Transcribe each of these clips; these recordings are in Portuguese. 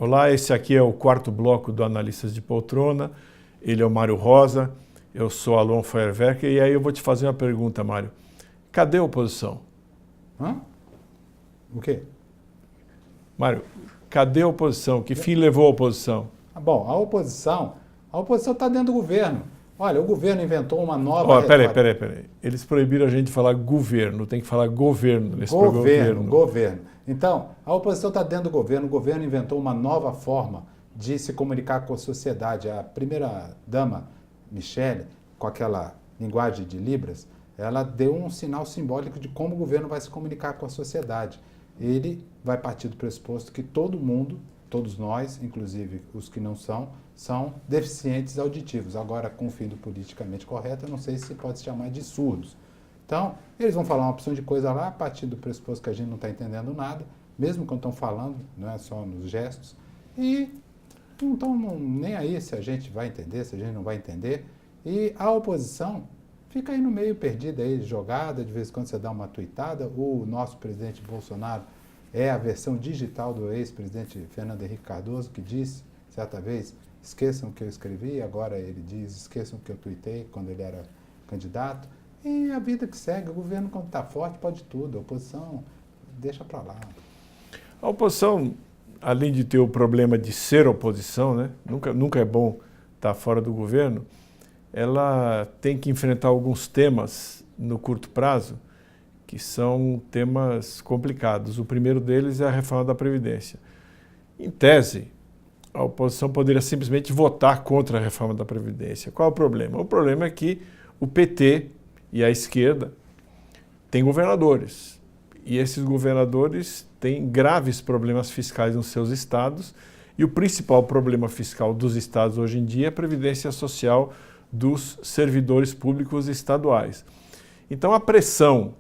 Olá, esse aqui é o quarto bloco do Analistas de Poltrona. Ele é o Mário Rosa, eu sou Alon Feuerwerker e aí eu vou te fazer uma pergunta, Mário. Cadê a oposição? Hã? O quê? Mário, cadê a oposição? Que fim levou a oposição? Bom, a oposição está dentro do governo. Olha, o governo inventou uma nova... Peraí. Eles proibiram a gente de falar governo, tem que falar governo nesse programa. Governo. Então, a oposição está dentro do governo. O governo inventou uma nova forma de se comunicar com a sociedade. A primeira-dama, Michele, com aquela linguagem de Libras, ela deu um sinal simbólico de como o governo vai se comunicar com a sociedade. Ele vai partir do pressuposto que todo mundo, todos nós, inclusive os que não são deficientes auditivos. Agora, com o fim do politicamente correto, eu não sei se pode se chamar de surdos. Então, eles vão falar uma opção de coisa lá, a partir do pressuposto que a gente não está entendendo nada, mesmo quando estão falando, não é só nos gestos, e não estão nem aí se a gente vai entender, se a gente não vai entender. E a oposição fica aí no meio perdida, aí, jogada, de vez em quando você dá uma tuitada. O nosso presidente Bolsonaro é a versão digital do ex-presidente Fernando Henrique Cardoso, que disse, certa vez, esqueçam o que eu escrevi, agora ele diz, esqueçam o que eu tuitei quando ele era candidato. E a vida que segue, o governo quando está forte pode tudo, a oposição deixa para lá. A oposição, além de ter o problema de ser oposição, né? Nunca é bom estar fora do governo, ela tem que enfrentar alguns temas no curto prazo que são temas complicados. O primeiro deles é a reforma da Previdência. Em tese, a oposição poderia simplesmente votar contra a reforma da Previdência. Qual é o problema? O problema é que o PT e a esquerda têm governadores. E esses governadores têm graves problemas fiscais nos seus estados. E o principal problema fiscal dos estados hoje em dia é a previdência social dos servidores públicos estaduais. Então a pressão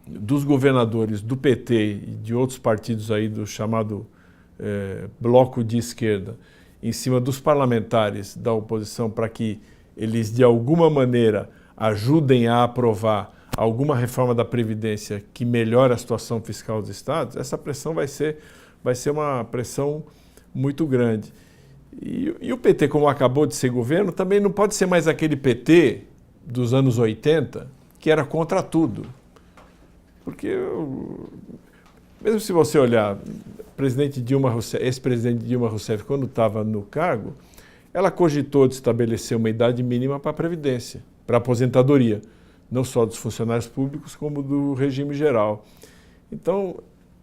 dos governadores do PT e de outros partidos aí do chamado bloco de esquerda em cima dos parlamentares da oposição para que eles de alguma maneira ajudem a aprovar alguma reforma da Previdência que melhore a situação fiscal dos estados, essa pressão vai ser uma pressão muito grande. E o PT, como acabou de ser governo, também não pode ser mais aquele PT dos anos 80 que era contra tudo. Porque, mesmo se você olhar, ex-presidente Dilma Rousseff, quando estava no cargo, ela cogitou de estabelecer uma idade mínima para a Previdência, para a aposentadoria, não só dos funcionários públicos, como do regime geral. Então,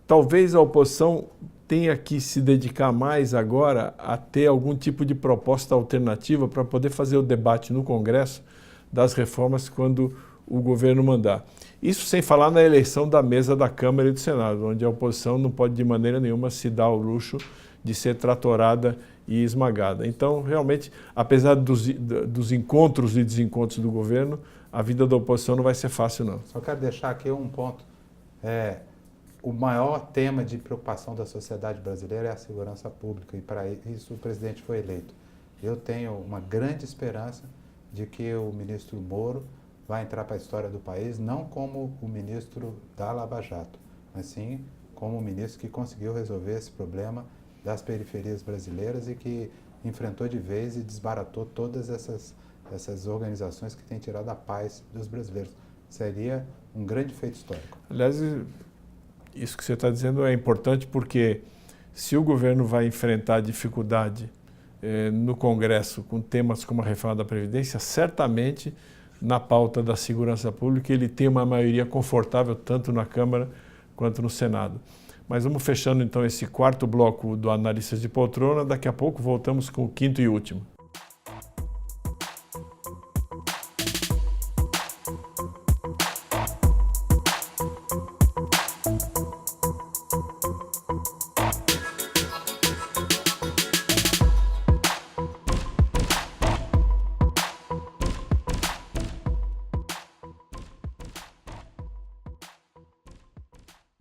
talvez a oposição tenha que se dedicar mais agora a ter algum tipo de proposta alternativa para poder fazer o debate no Congresso das reformas quando o governo mandar. Isso sem falar na eleição da mesa da Câmara e do Senado, onde a oposição não pode de maneira nenhuma se dar ao luxo de ser tratorada e esmagada. Então, realmente, apesar dos encontros e desencontros do governo, a vida da oposição não vai ser fácil, não. Só quero deixar aqui um ponto. O maior tema de preocupação da sociedade brasileira é a segurança pública, e para isso o presidente foi eleito. Eu tenho uma grande esperança de que o ministro Moro vai entrar para a história do país, não como o ministro da Lava Jato, mas sim como o ministro que conseguiu resolver esse problema das periferias brasileiras e que enfrentou de vez e desbaratou todas essas organizações que têm tirado a paz dos brasileiros. Seria um grande feito histórico. Aliás, isso que você está dizendo é importante porque se o governo vai enfrentar dificuldade no Congresso com temas como a reforma da Previdência, certamente na pauta da segurança pública ele tem uma maioria confortável tanto na Câmara quanto no Senado. Mas vamos fechando então esse quarto bloco do Analistas de Poltrona. Daqui a pouco voltamos com o quinto e último.